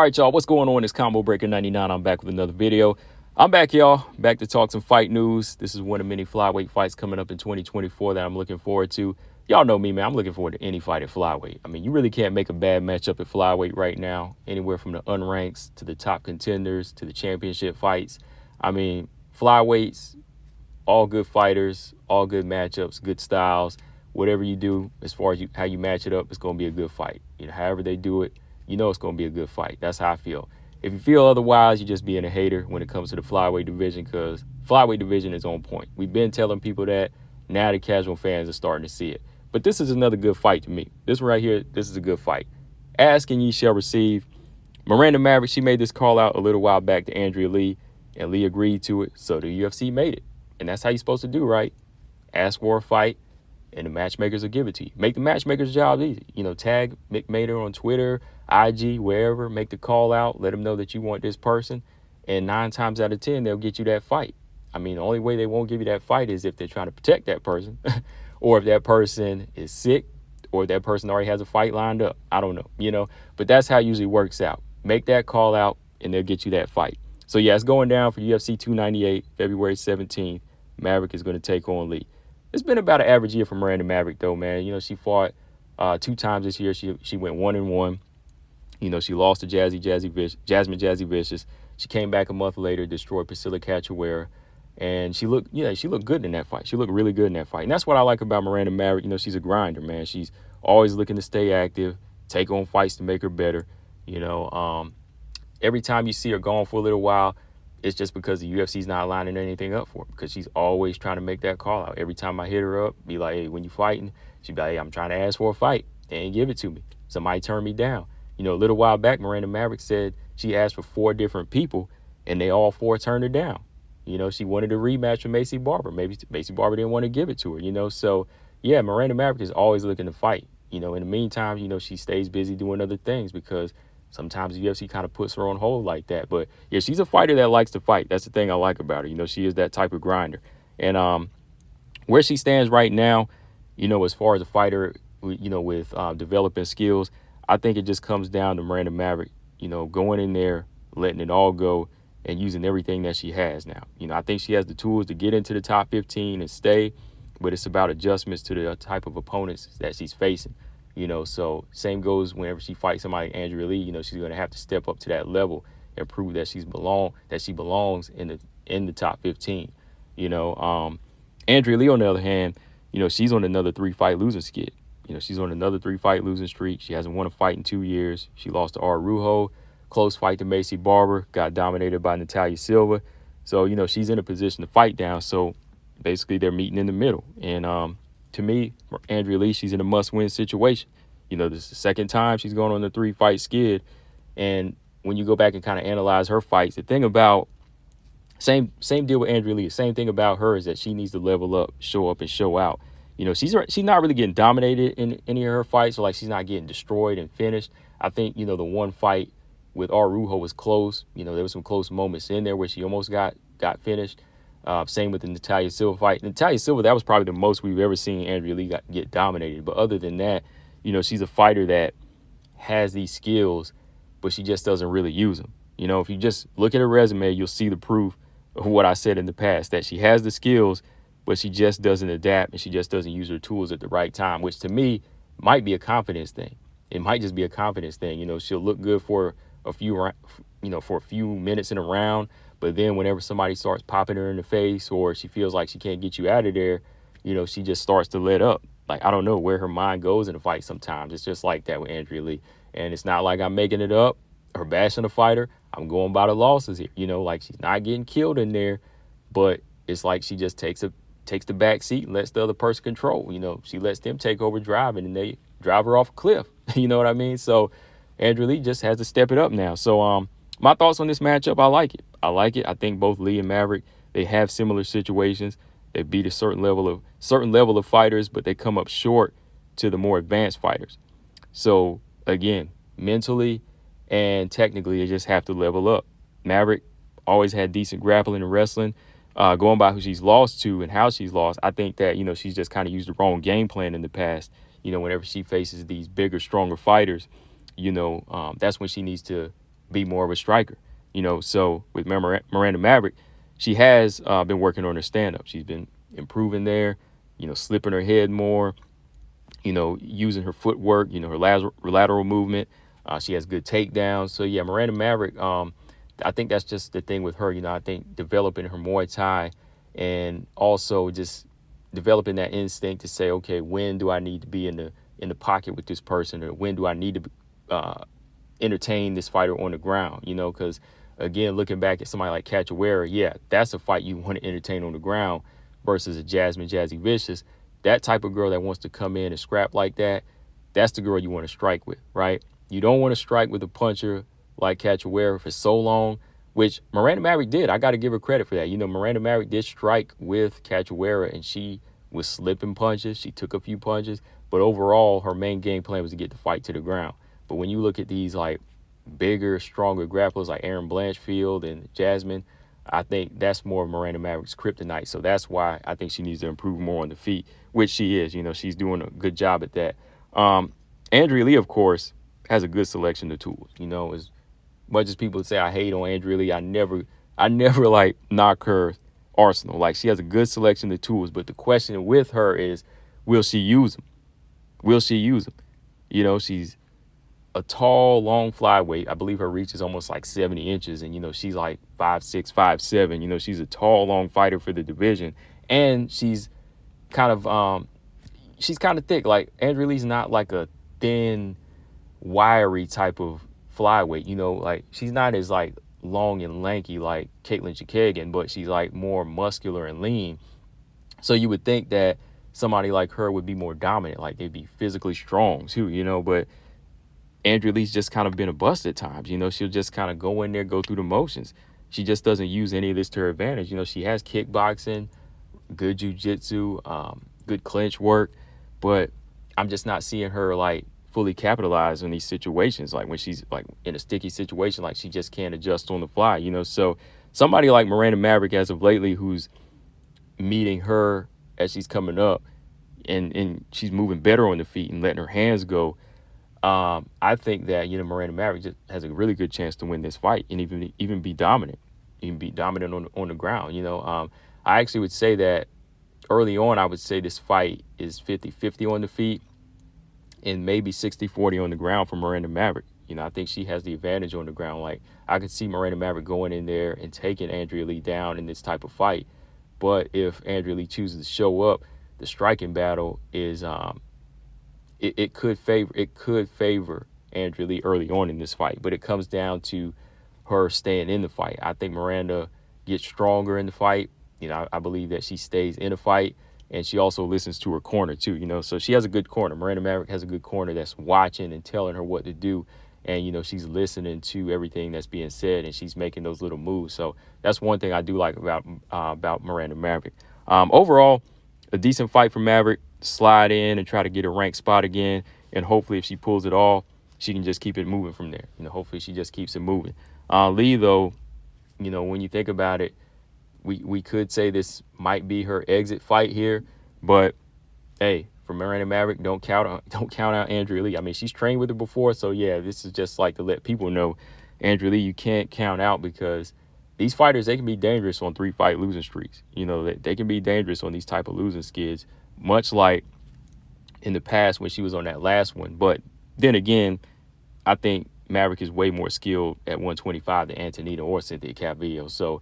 All right, y'all, what's going on? It's Combo Breaker 99. I'm back with another video. I'm back, y'all. Back to talk some fight news. This is one of many flyweight fights coming up in 2024 that I'm looking forward to. Y'all know me, man. I'm looking forward to any fight at flyweight. I mean, you really can't make a bad matchup at flyweight right now. Anywhere from the unranks to the top contenders to the championship fights. I mean, flyweights, all good fighters, all good matchups, good styles. Whatever you do, as far as how you match it up, it's going to be a good fight. You know, however they do it, you know it's going to be a good fight. That's how I feel. If you feel otherwise, you're just being a hater when it comes to the flyweight division, because flyweight division is on point. We've been telling people that. Now the casual fans are starting to see it. But this is another good fight to me. This one right here, this is a good fight. Ask and ye shall receive. Miranda Maverick, she made this call out a little while back to Andrea Lee, and Lee agreed to it, so the UFC made it. And that's how you're supposed to do, right? Ask for a fight, and the matchmakers will give it to you. Make the matchmakers' job easy. You know, tag Mick Mader on Twitter, IG, wherever. Make the call out. Let them know that you want this person. And 9 times out of 10, they'll get you that fight. I mean, the only way they won't give you that fight is if they're trying to protect that person or if that person is sick or if that person already has a fight lined up. I don't know, you know. But that's how it usually works out. Make that call out, and they'll get you that fight. So, yeah, it's going down for UFC 298, February 17th. Maverick is going to take on Lee. It's been about an average year for Miranda Maverick, though, man. You know, she fought 2 times this year. She went 1-1. You know, she lost to Jasmine Jazzy Vicious. She came back a month later, destroyed Priscilla Cachoeira, and she looked good in that fight. She looked really good in that fight. And that's what I like about Miranda Maverick. You know, she's a grinder, man. She's always looking to stay active, take on fights to make her better. You know, every time you see her gone for a little while, it's just because the UFC's not lining anything up for her, because she's always trying to make that call out. Every time I hit her up, be like, hey, when you fighting, she'd be like, hey, I'm trying to ask for a fight. They ain't give it to me. Somebody turned me down. You know, a little while back, Miranda Maverick said she asked for 4 different people, and they all 4 turned her down. You know, she wanted a rematch with Macy Barber. Maybe Macy Barber didn't want to give it to her, you know. So, yeah, Miranda Maverick is always looking to fight. You know, in the meantime, you know, she stays busy doing other things because sometimes the UFC kind of puts her on hold like that. But, yeah, she's a fighter that likes to fight. That's the thing I like about her. You know, she is that type of grinder. And where she stands right now, you know, as far as a fighter, you know, with developing skills, I think it just comes down to Miranda Maverick, you know, going in there, letting it all go, and using everything that she has now. You know, I think she has the tools to get into the top 15 and stay, but it's about adjustments to the type of opponents that she's facing. You know, so same goes whenever she fights somebody like Andrea Lee. You know, she's going to have to step up to that level and prove that she belongs in the top 15. You know, Andrea Lee, on the other hand, you know, she's on another 3-fight losing skid. You know, she's on another 3-fight losing streak. She hasn't won a fight in 2 years. She lost to Rujo. Close fight to Macy Barber. Got dominated by Natalia Silva. So, you know, she's in a position to fight down. So, basically, they're meeting in the middle. And to me, Andrea Lee, she's in a must-win situation. You know, this is the second time she's going on the 3-fight skid. And when you go back and kind of analyze her fights, the thing about same deal with Andrea Lee. The same thing about her is that she needs to level up and show out. You know, she's not really getting dominated in any of her fights. So, like, she's not getting destroyed and finished. I think, you know, the one fight with Rujo was close. You know, there was some close moments in there where she almost got finished. Same with the Natalia Silva fight. Natalia Silva, that was probably the most we've ever seen Andrea Lee get dominated. But other than that, you know, she's a fighter that has these skills, but she just doesn't really use them. You know, if you just look at her resume, you'll see the proof of what I said in the past, that she has the skills, but she just doesn't adapt and she just doesn't use her tools at the right time, which to me might be a confidence thing. It might just be a confidence thing. You know, she'll look good for a few minutes in a round, but then whenever somebody starts popping her in the face or she feels like she can't get you out of there, you know, she just starts to let up. Like, I don't know where her mind goes in a fight sometimes. It's just like that with Andrea Lee. And it's not like I'm making it up or bashing a fighter. I'm going by the losses here. You know, like, she's not getting killed in there, but it's like she just takes the back seat and lets the other person control. You know, she lets them take over driving and they drive her off a cliff. You know what I mean? So Andrea Lee just has to step it up now. So my thoughts on this matchup, I like it. I think both Lee and Maverick, they have similar situations. They beat a certain level of fighters, but they come up short to the more advanced fighters. So again, mentally and technically, they just have to level up. Maverick always had decent grappling and wrestling. Going by who she's lost to and how she's lost, I think that, you know, she's just kind of used the wrong game plan in the past. You know, whenever she faces these bigger, stronger fighters, you know, that's when she needs to be more of a striker. So with Miranda Maverick, she has been working on her stand-up. She's been improving there, slipping her head more, using her footwork, her lateral movement. She has good takedowns. So, yeah, Miranda Maverick, I think that's just the thing with her. I think developing her Muay Thai and also just developing that instinct to say, okay, when do I need to be in the pocket with this person, or when do I need to entertain this fighter on the ground, because, again, looking back at somebody like Cachoeira, yeah, that's a fight you want to entertain on the ground versus a Jasmine Jazzy Vicious. That type of girl that wants to come in and scrap like that, that's the girl you want to strike with, right? You don't want to strike with a puncher like Cachoeira for so long, which Miranda Maverick did. I got to give her credit for that. Miranda Maverick did strike with Cachoeira, and she was slipping punches. She took a few punches, but overall, her main game plan was to get the fight to the ground. But when you look at these like bigger, stronger grapplers like Erin Blanchfield and Jasmine, I think that's more of Miranda Maverick's kryptonite. So that's why I think she needs to improve more on the feet, which she is. She's doing a good job at that. Andrea Lee, of course, has a good selection of tools. As much as people say I hate on Andrea Lee, I never like knock her arsenal. Like, she has a good selection of tools, but the question with her is, will she use them? Will she use them? She's a tall, long flyweight. I believe her reach is almost like 70 inches. And, she's like 5'6", 5'7". She's a tall, long fighter for the division. And she's kind of thick. Like, Andrea Lee's not like a thin, wiry type of flyweight. Like, she's not as like long and lanky like Caitlin Chikagan, but she's like more muscular and lean. So you would think that somebody like her would be more dominant, like they'd be physically strong too, but Andrea Lee's just kind of been a bust at times. She'll just kind of go in there, go through the motions. She just doesn't use any of this to her advantage. She has kickboxing, good jiu-jitsu, good clinch work, but I'm just not seeing her like fully capitalize on these situations. Like when she's like in a sticky situation, like she just can't adjust on the fly, So somebody like Miranda Maverick as of lately, who's meeting her as she's coming up and she's moving better on the feet and letting her hands go, I think that, Miranda Maverick just has a really good chance to win this fight and even be dominant, on the ground. I actually would say that early on, I would say this fight is 50-50 on the feet and maybe 60-40 on the ground for Miranda Maverick. I think she has the advantage on the ground. Like, I could see Miranda Maverick going in there and taking Andrea Lee down in this type of fight. But if Andrea Lee chooses to show up, the striking battle is it could favor Andrea Lee early on in this fight, but it comes down to her staying in the fight. I think Miranda gets stronger in the fight. I believe that she stays in the fight, and she also listens to her corner too. So she has a good corner. Miranda Maverick has a good corner that's watching and telling her what to do, and she's listening to everything that's being said, and she's making those little moves. So that's one thing I do like about Miranda Maverick. Overall, a decent fight for Maverick. Slide in and try to get a ranked spot again, and hopefully if she pulls it off, she can just keep it moving from there. Hopefully she just keeps it moving. Lee, though, when you think about it, we could say this might be her exit fight here, but hey, for Miranda Maverick, don't count out Andrea Lee. I mean, she's trained with her before, so yeah, this is just like to let people know, Andrea Lee, you can't count out, because these fighters, they can be dangerous on 3-fight losing streaks. They can be dangerous on these type of losing skids, much like in the past when she was on that last one. But then again, I think Maverick is way more skilled at 125 than Antonina or Cynthia Calvillo. So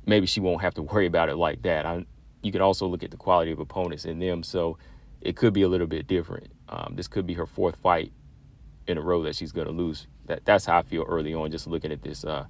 maybe she won't have to worry about it like that. You can also look at the quality of opponents in them. So it could be a little bit different. This could be her 4th fight in a row that she's going to lose. That's how I feel early on, just looking at this, just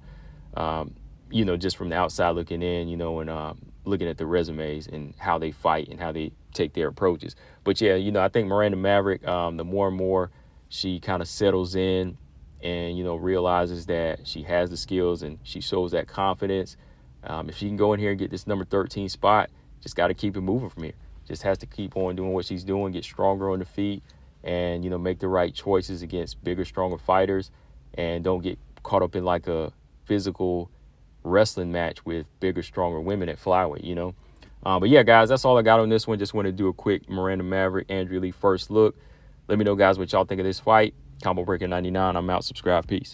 from the outside looking in, and looking at the resumes and how they fight and how they take their approaches. But yeah, I think Miranda Maverick, the more and more she kind of settles in and, realizes that she has the skills and she shows that confidence, if she can go in here and get this number 13 spot, just got to keep it moving from here. Just has to keep on doing what she's doing, get stronger on the feet, and, make the right choices against bigger, stronger fighters, and don't get caught up in like a physical wrestling match with bigger, stronger women at flyweight, But yeah, guys, that's all I got on this one. Just want to do a quick Miranda Maverick, Andrea Lee first look. Let me know, guys, what y'all think of this fight. Combo Breaker 99. I'm out. Subscribe. Peace.